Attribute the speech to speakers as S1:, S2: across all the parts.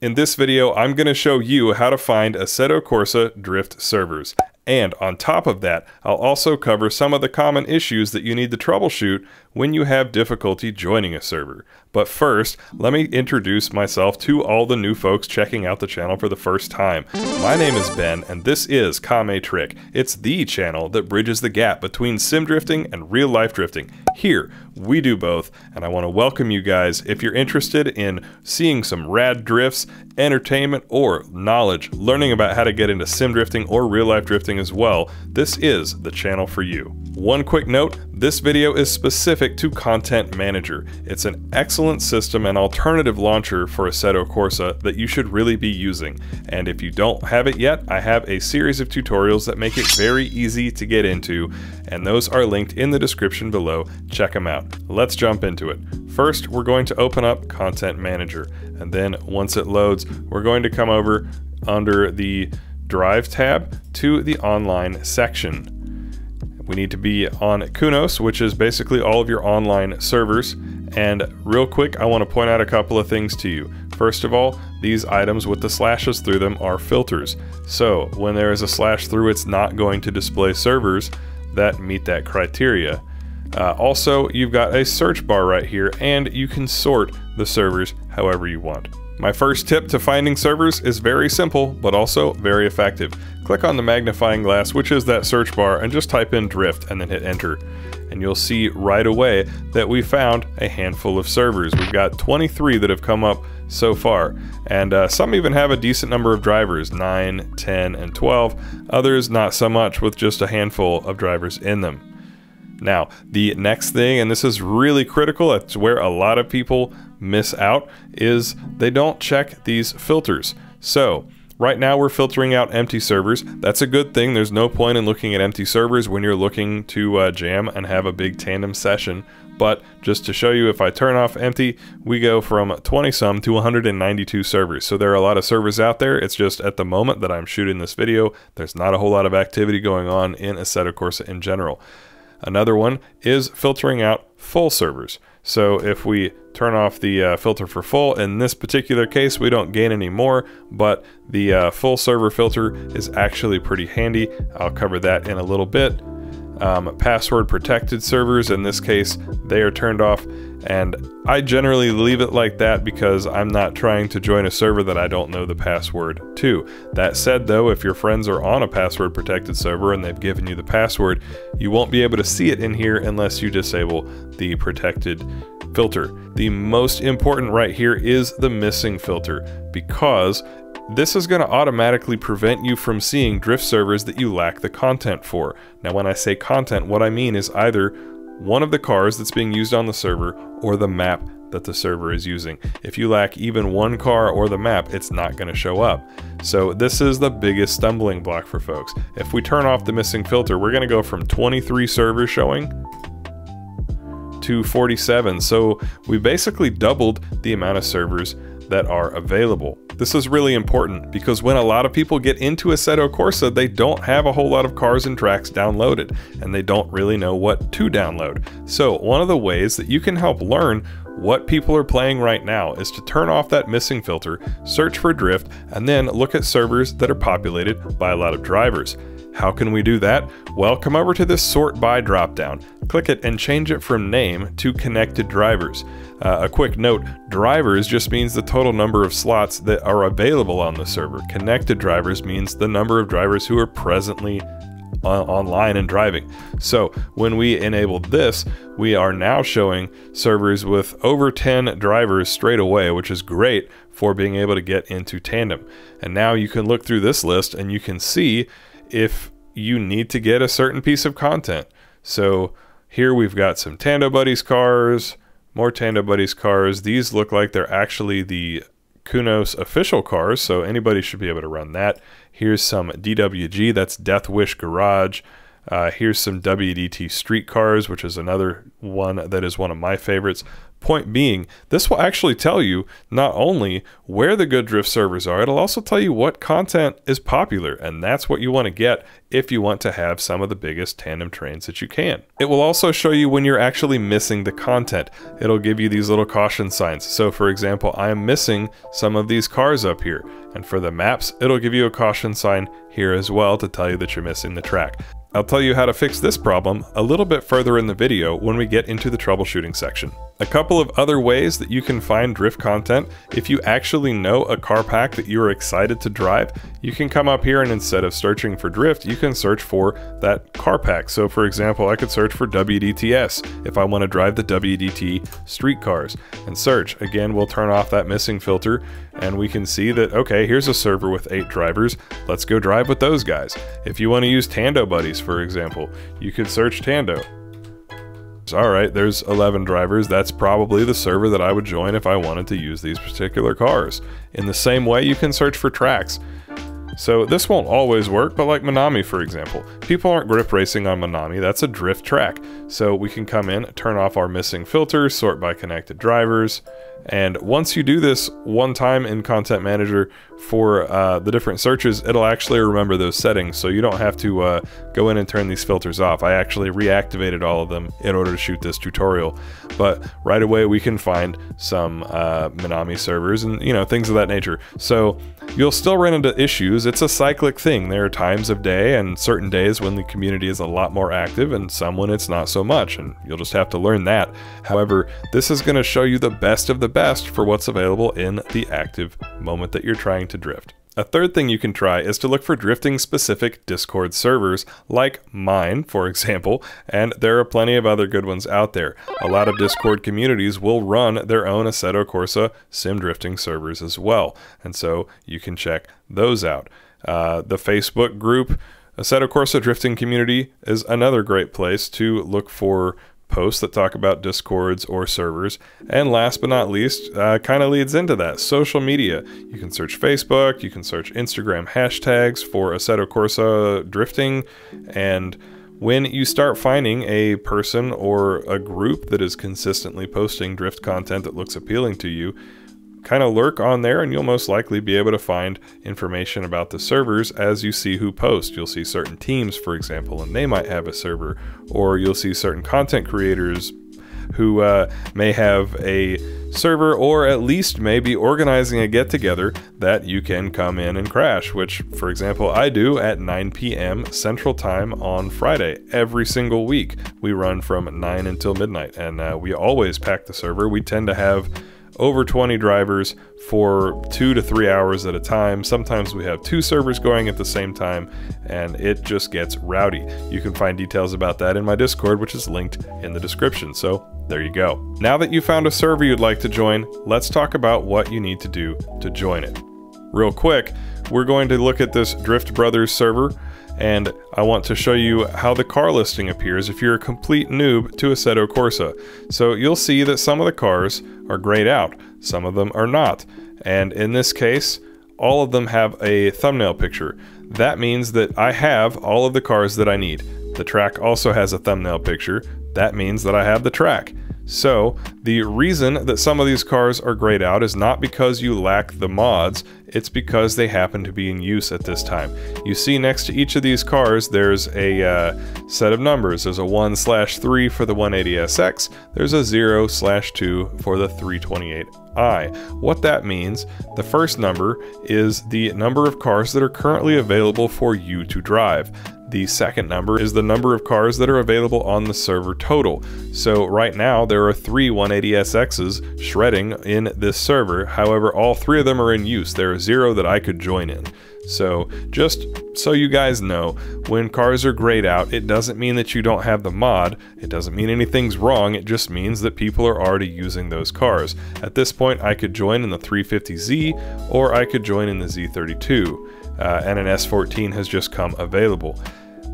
S1: In this video, I'm going to show you how to find Assetto Corsa drift servers. And on top of that, I'll also cover some of the common issues that you need to troubleshoot when you have difficulty joining a server. But first, let me introduce myself to all the new folks checking out the channel for the first time. My name is Ben, and this is Kame Trick. It's the channel that bridges the gap between sim drifting and real life drifting. Here, we do both, and I want to welcome you guys if you're interested in seeing some rad drifts, entertainment, or knowledge, learning about how to get into sim drifting or real life drifting as well. This is the channel for you. One quick note, this video is specific to Content Manager. It's an excellent system and alternative launcher for Assetto Corsa that you should really be using. And if you don't have it yet, I have a series of tutorials that make it very easy to get into, and those are linked in the description below. Check them out. Let's jump into it. First, we're going to open up Content Manager, and then once it loads, we're going to come over under the Drive tab to the Online section. We need to be on Kunos, which is basically all of your online servers. And real quick, I want to point out a couple of things to you. First of all, these items with the slashes through them are filters. So when there is a slash through, it's not going to display servers that meet that criteria. Also, you've got a search bar right here, and you can sort the servers however you want. My first tip to finding servers is very simple, but also very effective. Click on the magnifying glass, which is that search bar, and just type in drift and then hit enter. And you'll see right away that we found a handful of servers. We've got 23 that have come up so far, and some even have a decent number of drivers, 9, 10, and 12. Others not so much, with just a handful of drivers in them. Now, the next thing, and this is really critical, it's where a lot of people miss out, is they don't check these filters. So, right now we're filtering out empty servers. That's a good thing. There's no point in looking at empty servers when you're looking to jam and have a big tandem session. But just to show you, if I turn off empty, we go from 20 some to 192 servers. So there are a lot of servers out there. It's just at the moment that I'm shooting this video, there's not a whole lot of activity going on in Assetto Corsa in general. Another one is filtering out full servers. So if we turn off the filter for full, in this particular case we don't gain any more, but the full server filter is actually pretty handy. I'll cover that in a little bit. Password protected servers, in this case they are turned off, and I generally leave it like that because I'm not trying to join a server that I don't know the password to. That said though, if your friends are on a password protected server and they've given you the password, you won't be able to see it in here unless you disable the protected filter. The most important right here is the missing filter, because this is going to automatically prevent you from seeing drift servers that you lack the content for. Now when I say content, what I mean is either one of the cars that's being used on the server or the map that the server is using. If you lack even one car or the map, it's not going to show up. So this is the biggest stumbling block for folks. If we turn off the missing filter, we're going to go from 23 servers showing to 47. So we basically doubled the amount of servers that are available. This is really important because when a lot of people get into Assetto Corsa, they don't have a whole lot of cars and tracks downloaded, and they don't really know what to download. So one of the ways that you can help learn what people are playing right now is to turn off that missing filter, search for drift, and then look at servers that are populated by a lot of drivers. How can we do that? Well, come over to this sort by dropdown, click it and change it from name to connected drivers. A quick note, drivers just means the total number of slots that are available on the server. Connected drivers means the number of drivers who are presently online and driving. So when we enabled this, we are now showing servers with over 10 drivers straight away, which is great for being able to get into tandem. And now you can look through this list and you can see if you need to get a certain piece of content. So here we've got some Tando Buddies cars, more Tando Buddies cars. These look like they're actually the Kunos official cars, so anybody should be able to run that. Here's some DWG, that's Death Wish Garage. Here's some WDT Street Cars, which is another one that is one of my favorites. Point being, this will actually tell you not only where the good drift servers are, it'll also tell you what content is popular, and that's what you want to get if you want to have some of the biggest tandem trains that you can. It will also show you when you're actually missing the content. It'll give you these little caution signs. So for example, I am missing some of these cars up here, and for the maps, it'll give you a caution sign here as well to tell you that you're missing the track. I'll tell you how to fix this problem a little bit further in the video when we get into the troubleshooting section. A couple of other ways that you can find drift content: if you actually know a car pack that you are excited to drive, you can come up here and instead of searching for drift, you can search for that car pack. So for example, I could search for WDTS if I want to drive the WDT street cars, and search. Again, we'll turn off that missing filter and we can see that, okay, here's a server with 8 drivers. Let's go drive with those guys. If you want to use Tando Buddies, for example, you could search Tando. Alright, there's 11 drivers. That's probably the server that I would join if I wanted to use these particular cars. In the same way, you can search for tracks. So this won't always work, but like Minami, for example. People aren't grip racing on Minami, that's a drift track. So we can come in, turn off our missing filters, sort by connected drivers, and once you do this one time in Content Manager for the different searches, it'll actually remember those settings, so you don't have to go in and turn these filters off. I actually reactivated all of them in order to shoot this tutorial, but right away we can find some Minami servers and, you know, things of that nature. So you'll still run into issues. It's a cyclic thing. There are times of day and certain days when the community is a lot more active and some when it's not so much, and you'll just have to learn that. However, this is going to show you the best of the best for what's available in the active moment that you're trying to drift. A third thing you can try is to look for drifting specific Discord servers, like mine, for example, and there are plenty of other good ones out there. A lot of Discord communities will run their own Assetto Corsa sim drifting servers as well, and so you can check those out. The Facebook group Assetto Corsa Drifting Community is another great place to look for posts that talk about discords or servers. And last but not least, kind of leads into that, social media. You can search Facebook, you can search Instagram hashtags for Assetto Corsa drifting, and when you start finding a person or a group that is consistently posting drift content that looks appealing to you, kind of lurk on there and you'll most likely be able to find information about the servers as you see who posts. You'll see certain teams, for example, and they might have a server, or you'll see certain content creators who may have a server, or at least maybe organizing a get-together that you can come in and crash, which, for example, I do at 9 p.m. Central Time on Friday. Every single week we run from 9 until midnight, and we always pack the server. We tend to have over 20 drivers for 2 to 3 hours at a time. Sometimes we have 2 servers going at the same time, and it just gets rowdy. You can find details about that in my Discord, which is linked in the description. So there you go. Now that you found a server you'd like to join, let's talk about what you need to do to join it. Real quick, we're going to look at this Drift Brothers server, and I want to show you how the car listing appears if you're a complete noob to Assetto Corsa. So you'll see that some of the cars are grayed out, some of them are not, and in this case all of them have a thumbnail picture. That means that I have all of the cars that I need. The track also has a thumbnail picture. That means that I have the track. So the reason that some of these cars are grayed out is not because you lack the mods, it's because they happen to be in use at this time. You see next to each of these cars there's a set of numbers. There's a 1/3 for the 180SX, there's a 0/2 for the 328i. What that means, the first number is the number of cars that are currently available for you to drive. The second number is the number of cars that are available on the server total. So right now there are 3 180SXs shredding in this server. However, all 3 of them are in use. There are 0 that I could join in. So just so you guys know, when cars are grayed out, it doesn't mean that you don't have the mod. It doesn't mean anything's wrong. It just means that people are already using those cars. At this point, I could join in the 350Z, or I could join in the Z32. And an S14 has just come available.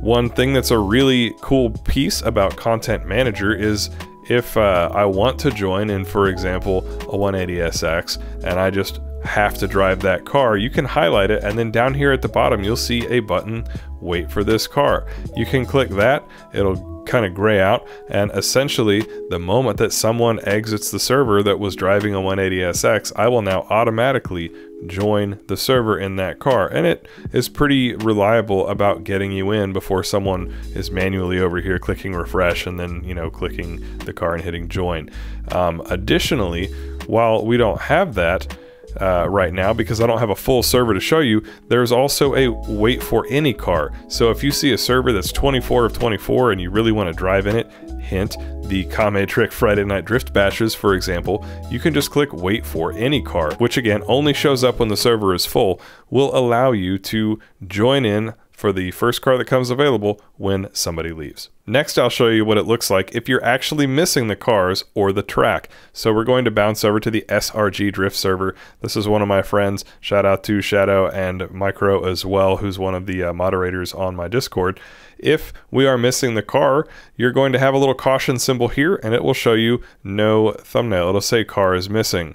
S1: One thing that's a really cool piece about Content Manager is if I want to join in, for example, a 180SX, and I just have to drive that car, you can highlight it, and then down here at the bottom you'll see a button, wait for this car. You can click that, it'll kind of gray out, and essentially the moment that someone exits the server that was driving a 180SX, I will now automatically join the server in that car, and it is pretty reliable about getting you in before someone is manually over here clicking refresh and then, you know, clicking the car and hitting join. Additionally, while we don't have that right now because I don't have a full server to show you, there's also a wait for any car. So if you see a server that's 24 of 24 and you really want to drive in it, hint, the Kame Trick Friday Night Drift Bashes, for example, you can just click wait for any car, which again only shows up when the server is full, will allow you to join in for the first car that comes available when somebody leaves. Next, I'll show you what it looks like if you're actually missing the cars or the track. So we're going to bounce over to the Srg Drift Server. This is one of my friends. Shout out to Shadow and Micro as well, who's one of the moderators on my Discord. If we are missing the car, you're going to have a little caution symbol here, and it will show you no thumbnail. It'll say car is missing.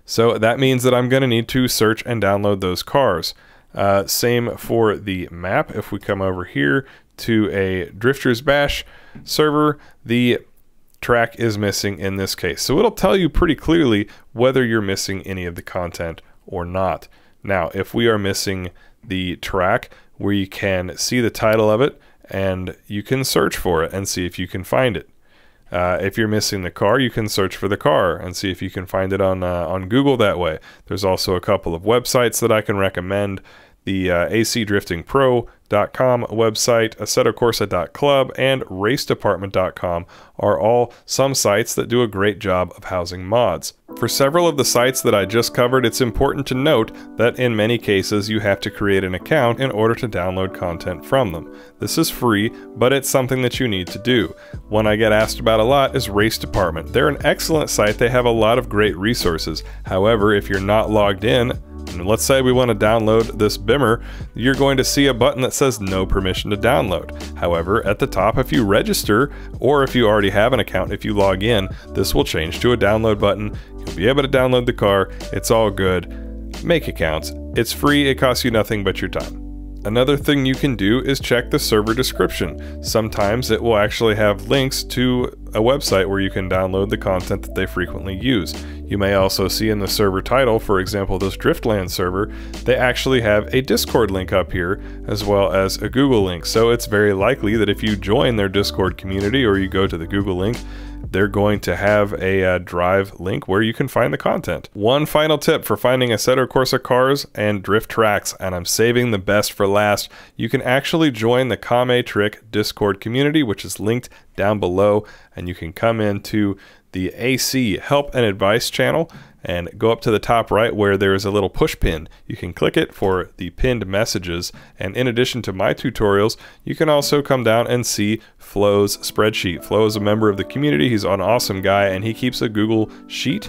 S1: So that means that I'm going to need to search and download those cars. Same for the map. If we come over here to a Drifters Bash server, the track is missing in this case. So it'll tell you pretty clearly whether you're missing any of the content or not. Now, if we are missing the track, we can see the title of it and you can search for it and see if you can find it. If you're missing the car, you can search for the car and see if you can find it on Google that way. There's also a couple of websites that I can recommend. The acdriftingpro.com website, AssettoCorsa.club, and RaceDepartment.com are all some sites that do a great job of housing mods. For several of the sites that I just covered, it's important to note that in many cases you have to create an account in order to download content from them. This is free, but it's something that you need to do. One I get asked about a lot is Race Department. They're an excellent site. They have a lot of great resources. However, if you're not logged in, and let's say we want to download this Bimmer, you're going to see a button that says no permission to download. However, at the top, if you register, or if you already have an account, if you log in, this will change to a download button. You'll be able to download the car. It's all good. Make accounts. It's free. It costs you nothing but your time. Another thing you can do is check the server description. Sometimes it will actually have links to a website where you can download the content that they frequently use. You may also see in the server title, for example, this Driftland server, they actually have a Discord link up here as well as a Google link. So it's very likely that if you join their Discord community or you go to the Google link, they're going to have a drive link where you can find the content. One final tip for finding Assetto Corsa cars and drift tracks, and I'm saving the best for last. You can actually join the Kame Trick Discord community, which is linked down below, and you can come into the AC Help and Advice channel and go up to the top right where there is a little push pin. You can click it for the pinned messages, and in addition to my tutorials, you can also come down and see Flo's spreadsheet. Flo is a member of the community. He's an awesome guy, and he keeps a Google sheet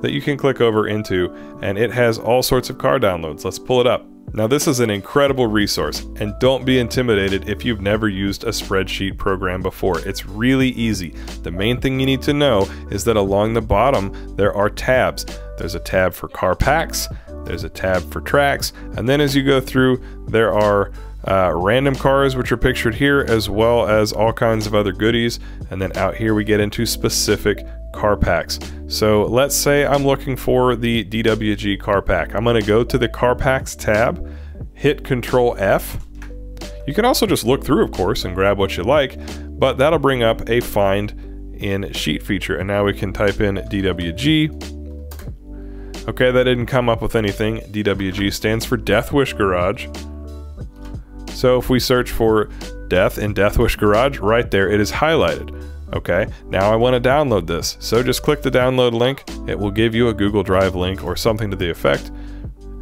S1: that you can click over into, and it has all sorts of car downloads. Let's pull it up. Now, this is an incredible resource, and don't be intimidated if you've never used a spreadsheet program before. It's really easy. The main thing you need to know is that along the bottom there are tabs. There's a tab for car packs, there's a tab for tracks, and then as you go through there are random cars, which are pictured here, as well as all kinds of other goodies, and then out here we get into specific car packs. So let's say I'm looking for the DWG car pack. I'm going to go to the car packs tab, hit Control F. You can also just look through, of course, and grab what you like, but that'll bring up a find in sheet feature, and now we can type in DWG. Okay, that didn't come up with anything. DWG stands for Death Wish Garage. So if we search for Death in Death Wish Garage, right there it is highlighted. Okay, now I want to download this. So just click the download link. It will give you a Google Drive link or something to the effect.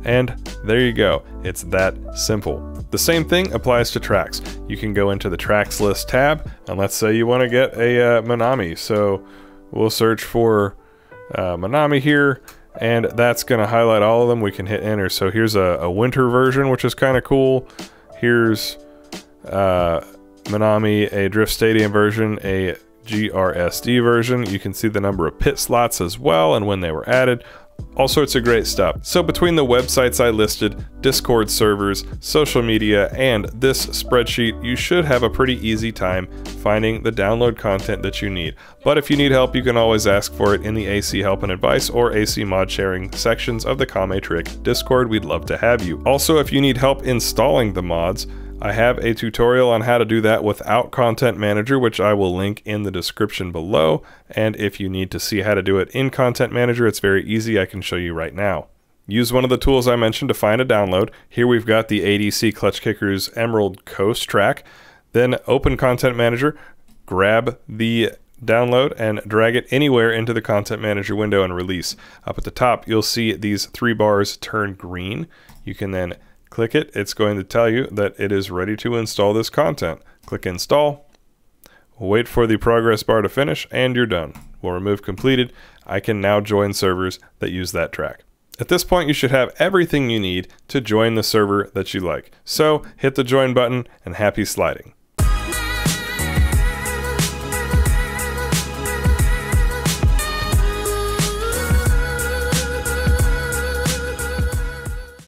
S1: And there you go. It's that simple. The same thing applies to tracks. You can go into the tracks list tab, and let's say you want to get a Manami. So we'll search for Manami here, and that's going to highlight all of them. We can hit enter. So here's a winter version, which is kind of cool. Here's Manami, a Drift Stadium version, a GRSD version. You can see the number of pit slots as well and when they were added. All sorts of great stuff. So between the websites I listed, Discord servers, social media, and this spreadsheet, you should have a pretty easy time finding the download content that you need. But if you need help, you can always ask for it in the AC Help and Advice or AC Mod Sharing sections of the Kame Trick Discord. We'd love to have you. Also, if you need help installing the mods, I have a tutorial on how to do that without Content Manager, which I will link in the description below. And if you need to see how to do it in Content Manager, it's very easy. I can show you right now. Use one of the tools I mentioned to find a download. Here we've got the ADC Clutch Kickers Emerald Coast track. Then open Content Manager, grab the download and drag it anywhere into the Content Manager window and release. Up at the top, you'll see these 3 bars turn green. You can then click it. It's going to tell you that it is ready to install this content. Click Install, wait for the progress bar to finish, and you're done. We'll remove completed. I can now join servers that use that track. At this point, you should have everything you need to join the server that you like. So hit the join button and happy sliding.